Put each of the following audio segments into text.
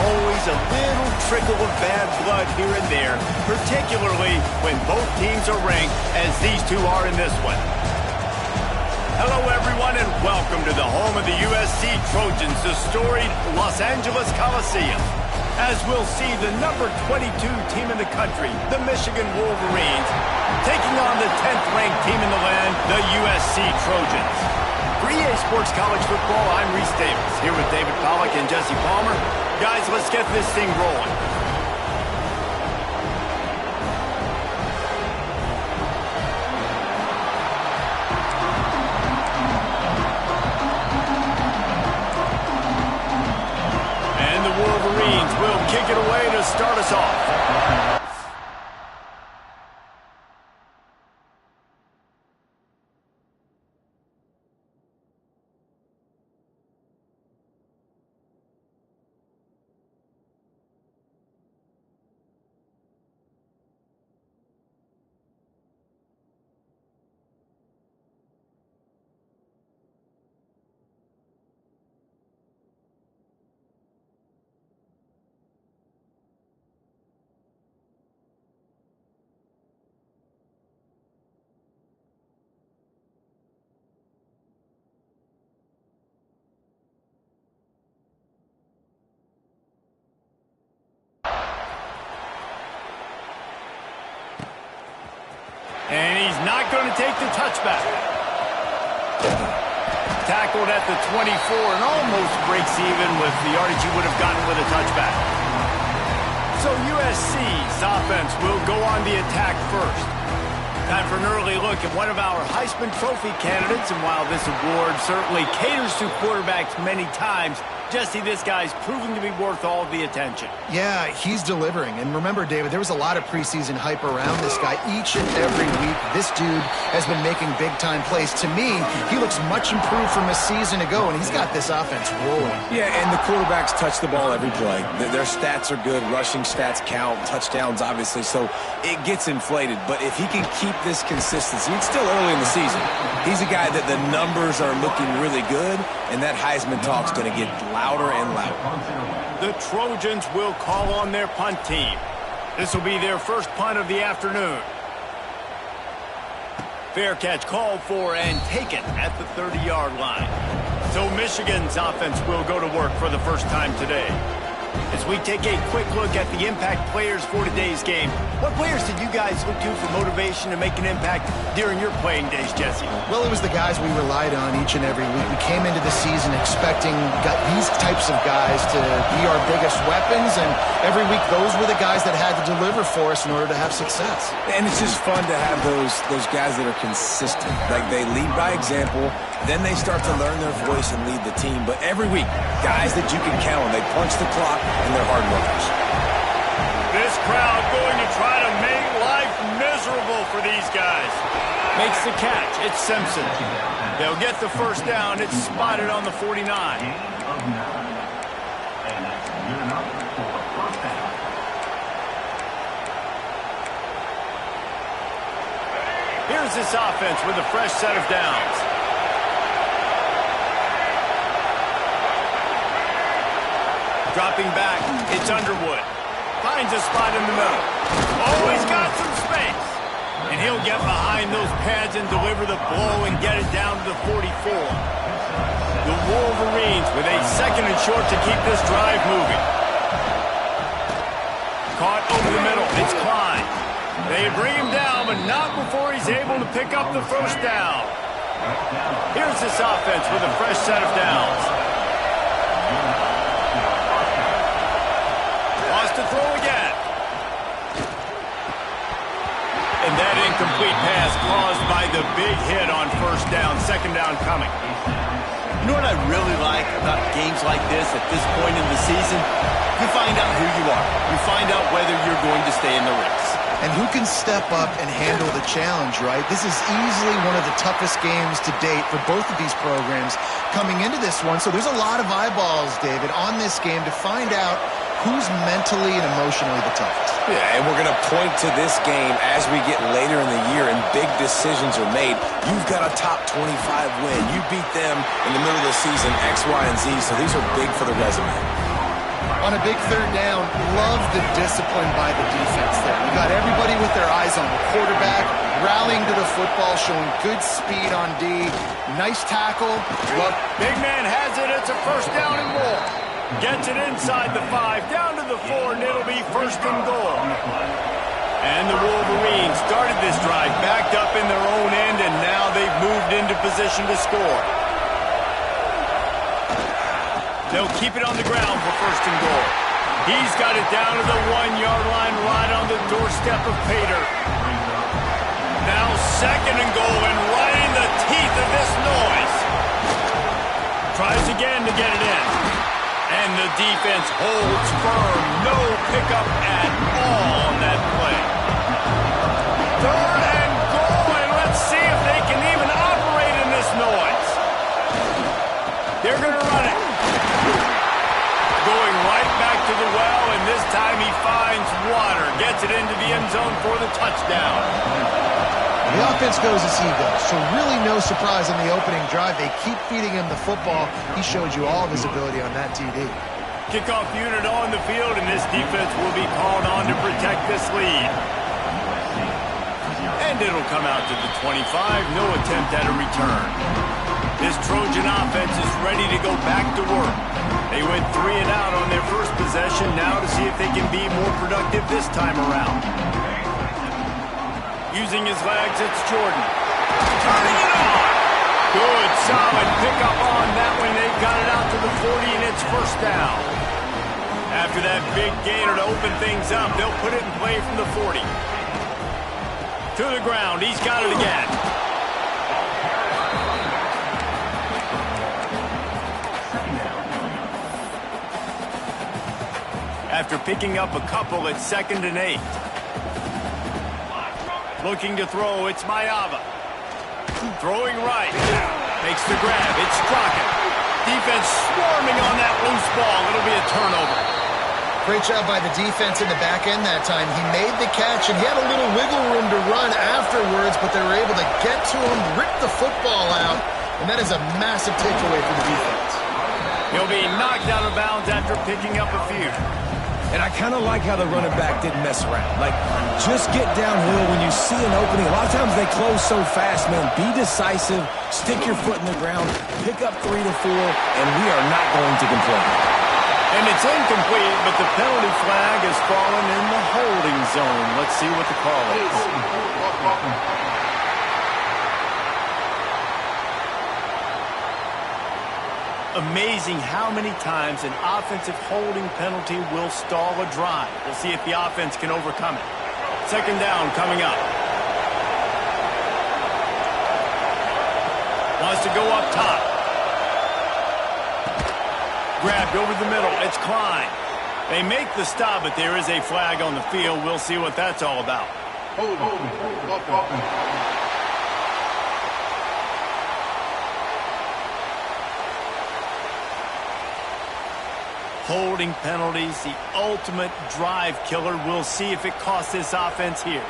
always a little trickle of bad blood here and there, particularly when both teams are ranked as these two are in this one. Hello, everyone, and welcome to the home of the USC Trojans, the storied Los Angeles Coliseum. As we'll see, the number 22 team in the country, the Michigan Wolverines, taking on the 10th ranked team in the land, the USC Trojans. For EA Sports College Football, I'm Reese Davis, here with David Pollack and Jesse Palmer. Guys, let's get this thing rolling. And the Wolverines will kick it away to start us off. And he's not going to take the touchback. Tackled at the 24 and almost breaks even with the yardage he would have gotten with a touchback. So USC's offense will go on the attack first. Time for an early look at one of our Heisman Trophy candidates. And while this award certainly caters to quarterbacks many times, Jesse, this guy's proving to be worth all of the attention. Yeah, he's delivering. And remember, David, there was a lot of preseason hype around this guy. Each and every week, this dude has been making big-time plays. To me, he looks much improved from a season ago, and he's got this offense rolling. Yeah, and the quarterbacks touch the ball every play. Their stats are good. Rushing stats count. Touchdowns, obviously. So it gets inflated. But if he can keep this consistency, it's still early in the season. He's a guy that the numbers are looking really good, and that Heisman talk's going to get louder and louder. The Trojans will call on their punt team. This will be their first punt of the afternoon. Fair catch called for and taken at the 30-yard line. So Michigan's offense will go to work for the first time today. As we take a quick look at the impact players for today's game, what players did you guys look to for motivation to make an impact during your playing days, Jesse? Well, it was the guys we relied on each and every week. We came into the season expecting these types of guys to be our biggest weapons, and every week those were the guys that had to deliver for us in order to have success. And it's just fun to have those guys that are consistent. Like, they lead by example, then they start to learn their voice and lead the team. But every week, guys that you can count on, they punch the clock, and they're hard workers. This crowd going to try to make life miserable for these guys. Makes the catch. It's Simpson. They'll get the first down. It's spotted on the 49. Here's this offense with a fresh set of downs. Dropping back, it's Underwood. Finds a spot in the middle. Always got some space. And he'll get behind those pads and deliver the blow and get it down to the 44. The Wolverines with a second and short to keep this drive moving. Caught over the middle. It's Klein. They bring him down, but not before he's able to pick up the first down. Here's this offense with a fresh set of downs. To throw again. And that incomplete pass caused by the big hit on first down, second down coming. You know what I really like about games like this at this point in the season? You find out who you are. You find out whether you're going to stay in the race. And who can step up and handle the challenge, right? This is easily one of the toughest games to date for both of these programs coming into this one. So there's a lot of eyeballs, David, on this game to find out who's mentally and emotionally the toughest. Yeah, and we're going to point to this game as we get later in the year and big decisions are made. You've got a top 25 win. You beat them in the middle of the season, X, Y, and Z, so these are big for the resume. On a big third down, love the discipline by the defense there. You got everybody with their eyes on the quarterback, rallying to the football, showing good speed on D. Nice tackle. Big man has it. It's a first down and more. Gets it inside the 5, down to the 4, and it'll be first and goal. And the Wolverines started this drive backed up in their own end, and now they've moved into position to score. They'll keep it on the ground for first and goal. He's got it down to the 1-yard line, right on the doorstep of Pater. Now second and goal, and right in the teeth of this noise. Tries again to get it in. And the defense holds firm. No pickup at all on that play. Third and goal, and let's see if they can even operate in this noise. They're going to run it. Going right back to the well, and this time he finds water. Gets it into the end zone for the touchdown. The offense goes as he goes, so really no surprise on the opening drive. They keep feeding him the football. He showed you all of his ability on that TD. Kickoff unit on the field, and this defense will be called on to protect this lead. And it'll come out to the 25. No attempt at a return. This Trojan offense is ready to go back to work. They went 3 and out on their first possession, now to see if they can be more productive this time around. Using his legs, it's Jordan. Turning it on! Good, solid pickup on that one. They got it out to the 40, and it's first down. After that big gainer to open things up, they'll put it in play from the 40. To the ground, he's got it again. After picking up a couple, it's 2nd and 8. Looking to throw, it's Mayava. Throwing right. Makes the grab, it's Strockett. Defense swarming on that loose ball. It'll be a turnover. Great job by the defense in the back end that time. He made the catch, and he had a little wiggle room to run afterwards, but they were able to get to him, rip the football out, and that is a massive takeaway for the defense. He'll be knocked out of bounds after picking up a few. And I kind of like how the running back didn't mess around. Like, just get downhill when you see an opening. A lot of times they close so fast, man. Be decisive, stick your foot in the ground, pick up 3 to 4, and we are not going to complain. And it's incomplete, but the penalty flag has fallen in the holding zone. Let's see what the call is. Amazing how many times an offensive holding penalty will stall a drive. We'll see if the offense can overcome it. 2nd down coming up. Wants to go up top. Grabbed over the middle. It's Klein. They make the stop, but there is a flag on the field. We'll see what that's all about. Holding penalties, the ultimate drive killer. We'll see if it costs this offense here.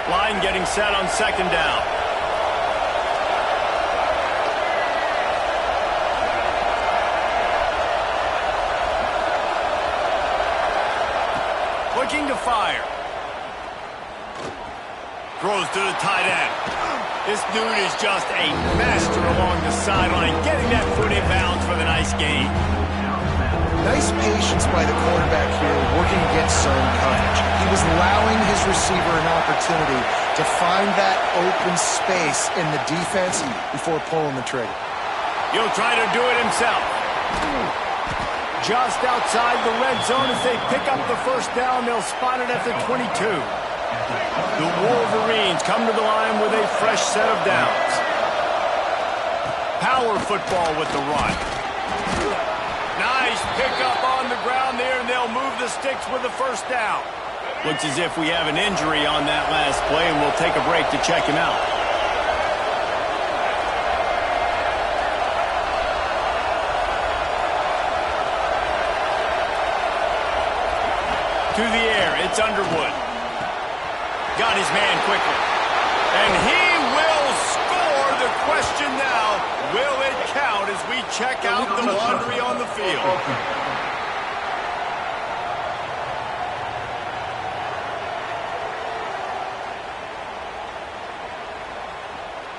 Line getting set on 2nd down. Looking to fire. Throws to the tight end. This dude is just a master along the sideline, getting that foot in bounds for the nice gain. Nice patience by the quarterback here, working against zone coverage. He was allowing his receiver an opportunity to find that open space in the defense before pulling the trigger. He'll try to do it himself. Just outside the red zone as they pick up the first down. They'll spot it at the 22. The Wolverines come to the line with a fresh set of downs. Power football with the run. Nice pickup on the ground there, and they'll move the sticks with the first down. Looks as if we have an injury on that last play, and we'll take a break to check him out. To the air, it's Underwood. Got his man quickly. And he will score. The question now, will it count as we check out the laundry on the field?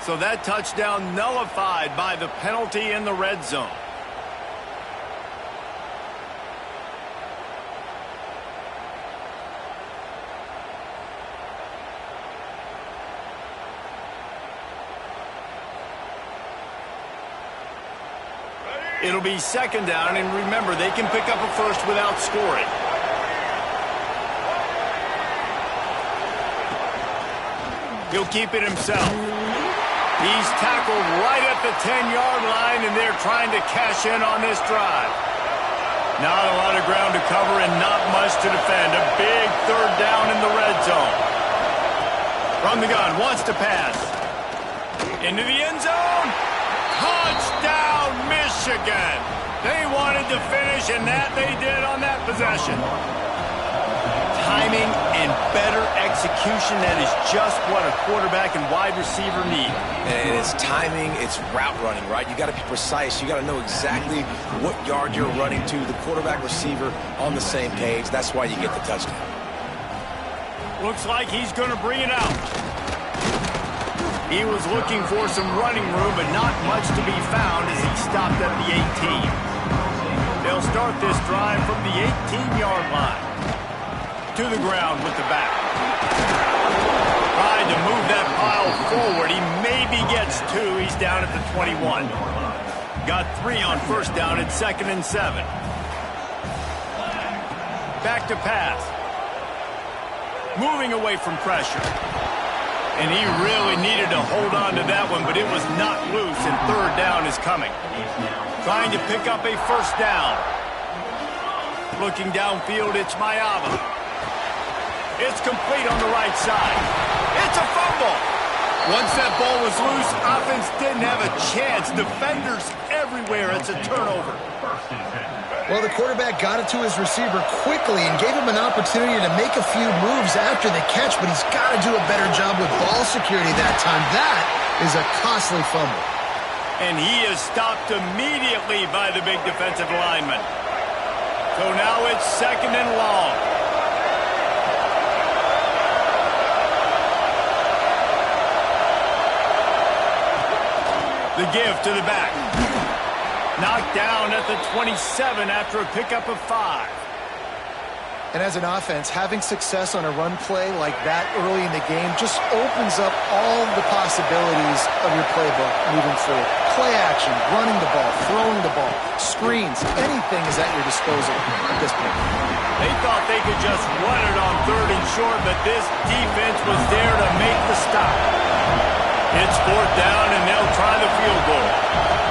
So that touchdown nullified by the penalty in the red zone. It'll be second down, and remember, they can pick up a first without scoring. He'll keep it himself. He's tackled right at the 10-yard line, and they're trying to cash in on this drive. Not a lot of ground to cover and not much to defend. A big third down in the red zone. From the gun, wants to pass. Into the end zone. Touchdown, Michigan. They wanted to finish, and that they did on that possession. Timing and better execution, that is just what a quarterback and wide receiver need. And it's timing, it's route running, right? You got to be precise. You got to know exactly what yard you're running to. The quarterback receiver on the same page. That's why you get the touchdown. Looks like he's going to bring it out. He was looking for some running room, but not much to be found as he stopped at the 18. They'll start this drive from the 18-yard line. To the ground with the back. Trying to move that pile forward. He maybe gets two. He's down at the 21. Got 3 on first down at 2nd and 7. Back to pass. Moving away from pressure. And he really needed to hold on to that one, but it was not loose, and third down is coming. Trying to pick up a first down. Looking downfield, it's Mayava. It's complete on the right side. It's a fumble. Once that ball was loose, offense didn't have a chance. Defenders everywhere. It's a turnover. Well, the quarterback got it to his receiver quickly and gave him an opportunity to make a few moves after the catch, but he's got to do a better job with ball security that time. That is a costly fumble. And he is stopped immediately by the big defensive lineman. So now it's 2nd and long. The give to the back. Knocked down at the 27 after a pickup of 5. And as an offense, having success on a run play like that early in the game just opens up all the possibilities of your playbook moving forward. Play action, running the ball, throwing the ball, screens, anything is at your disposal at this point. They thought they could just run it on 3rd and short, but this defense was there to make the stop. It's 4th down, and they'll try the field goal.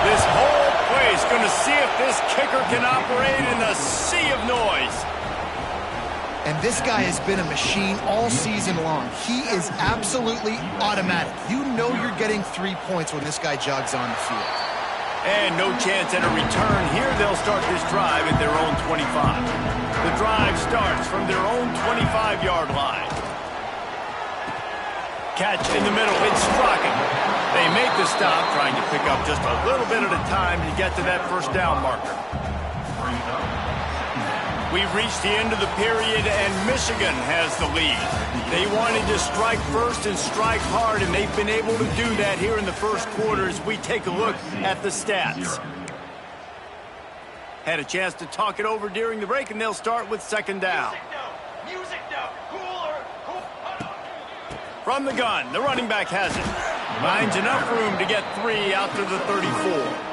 This whole play is going to see if this kicker can operate in a sea of noise. And this guy has been a machine all season long. He is absolutely automatic. You know you're getting 3 points when this guy jogs on the field. And no chance at a return here. They'll start this drive at their own 25. The drive starts from their own 25-yard line. Catch in the middle. It's Strachan. They make the stop, trying to pick up just a little bit at a time to get to that first down marker. We've reached the end of the period, and Michigan has the lead. They wanted to strike first and strike hard, and they've been able to do that here in the first quarter as we take a look at the stats. Had a chance to talk it over during the break, and they'll start with 2nd down. Music now. Cooler. From the gun, the running back has it. Finds enough room to get 3 out to the 34.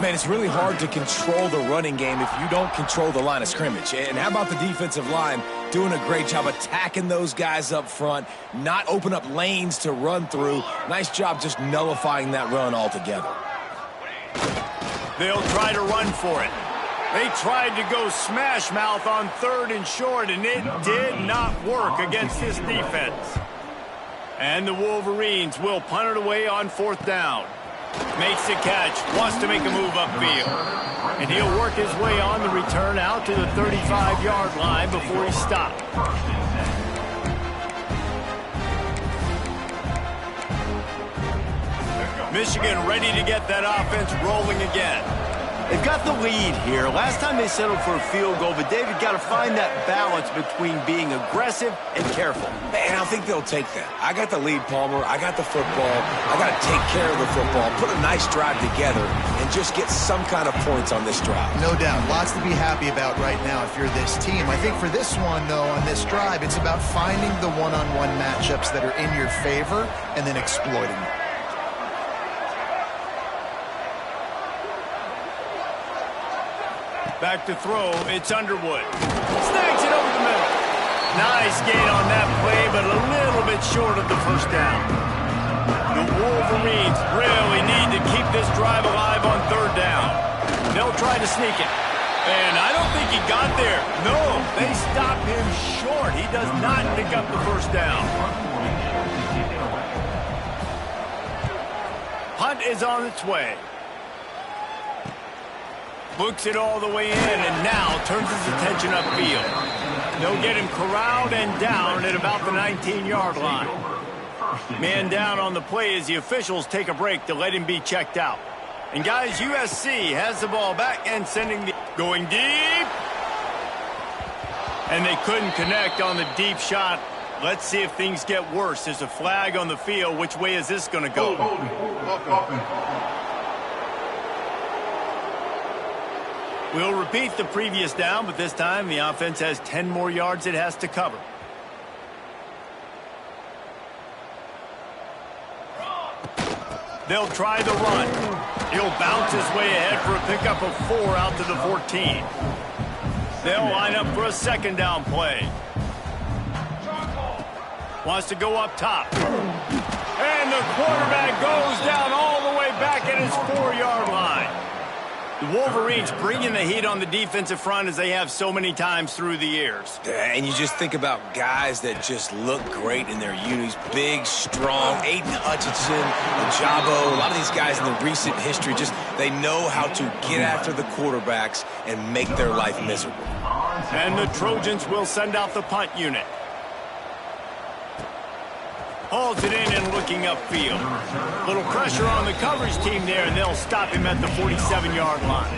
Man, it's really hard to control the running game if you don't control the line of scrimmage. And how about the defensive line doing a great job attacking those guys up front, not open up lanes to run through. Nice job just nullifying that run altogether. They'll try to run for it. They tried to go smash mouth on 3rd and short, and it did not work against this defense. And the Wolverines will punt it away on 4th down. Makes the catch, wants to make a move upfield. And he'll work his way on the return out to the 35-yard line before he stopped. Michigan ready to get that offense rolling again. They've got the lead here. Last time they settled for a field goal, but David got to find that balance between being aggressive and careful. And I think they'll take that. I got the lead, Palmer. I got the football. I got to take care of the football, put a nice drive together, and just get some kind of points on this drive. No doubt. Lots to be happy about right now if you're this team. I think for this one, though, on this drive, it's about finding the one-on-one matchups that are in your favor and then exploiting them. Back to throw, it's Underwood. Snags it over the middle. Nice gain on that play, but a little bit short of the first down. The Wolverines really need to keep this drive alive on third down. They'll try to sneak it. And I don't think he got there. No, they stop him short. He does not pick up the first down. Punt is on its way. Books it all the way in and now turns his attention upfield. They'll get him corralled and down at about the 19-yard line. Man down on the play as the officials take a break to let him be checked out. And guys, USC has the ball back and sending the going deep. And they couldn't connect on the deep shot. Let's see if things get worse. There's a flag on the field. Which way is this going to go? We'll repeat the previous down, but this time the offense has 10 more yards it has to cover. They'll try the run. He'll bounce his way ahead for a pickup of 4 out to the 14. They'll line up for a second down play. Wants to go up top. And the quarterback goes down all the way back at his 4-yard line. The Wolverines bringing the heat on the defensive front as they have so many times through the years. And you just think about guys that just look great in their unis. Big, strong, Aiden Hutchinson, Ajabo, a lot of these guys in the recent history, just they know how to get after the quarterbacks and make their life miserable. And the Trojans will send out the punt unit. Hauls it in and looking upfield. Little pressure on the coverage team there, and they'll stop him at the 47-yard line.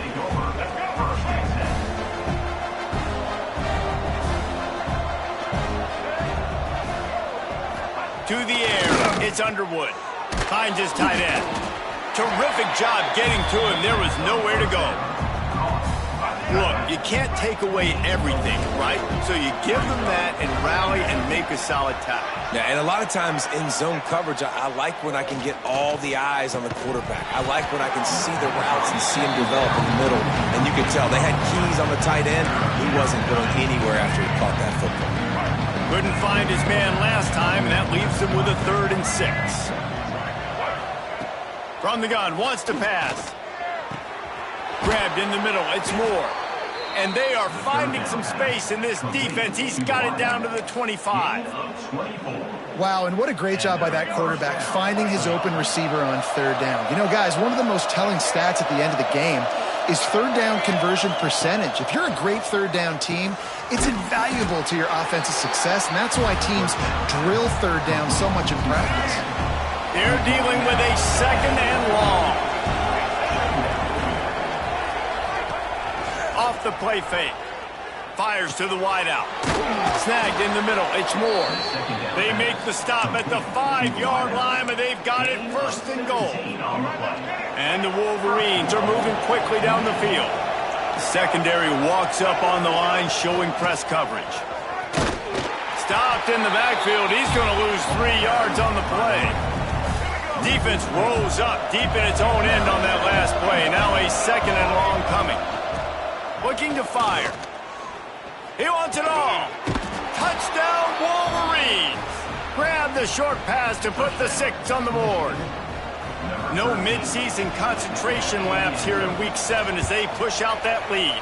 To the air, it's Underwood. Finds his tight end. Terrific job getting to him. There was nowhere to go. Look, you can't take away everything, right? So you give them that and rally and make a solid tackle. Yeah, and a lot of times in zone coverage, I like when I can get all the eyes on the quarterback. I like when I can see the routes and see him develop in the middle. And you can tell they had keys on the tight end. He wasn't going anywhere after he caught that football. Couldn't find his man last time, and that leaves him with a 3rd and 6. From the gun, wants to pass. Grabbed in the middle, it's Moore. And they are finding some space in this defense. He's got it down to the 25. Wow, and what a great job by that quarterback, finding his open receiver on 3rd down. You know, guys, one of the most telling stats at the end of the game is 3rd down conversion percentage. If you're a great 3rd down team, it's invaluable to your offensive success, and that's why teams drill 3rd down so much in practice. They're dealing with a 2nd and long. Off the play fake. Fires to the wideout. Snagged in the middle. It's Moore. They make the stop at the 5-yard line, but they've got it 1st and goal. And the Wolverines are moving quickly down the field. The secondary walks up on the line, showing press coverage. Stopped in the backfield. He's going to lose 3 yards on the play. Defense rolls up deep in its own end on that last play. Now a 2nd and long coming. Looking to fire. He wants it all. Touchdown, Wolverines. Grab the short pass to put the 6 on the board. No midseason concentration laps here in Week 7 as they push out that lead.